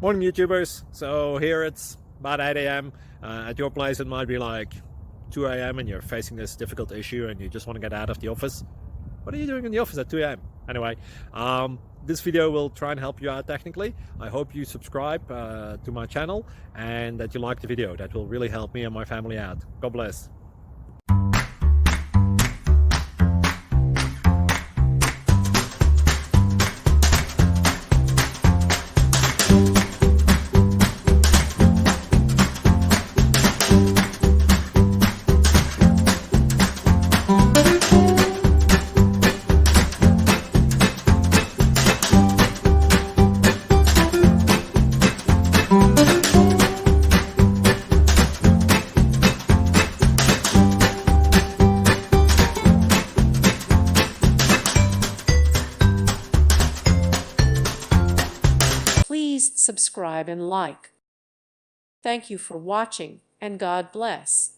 Morning YouTubers. So here it's about 8 a.m. At your place it might be like 2 a.m. and you're facing this difficult issue and you just want to get out of the office. What are you doing in the office at 2 a.m.? Anyway, this video will try and help you out technically. I hope you subscribe to my channel and that you like the video. That will really help me and my family out. God bless. Please subscribe and like. Thank you for watching, and God bless.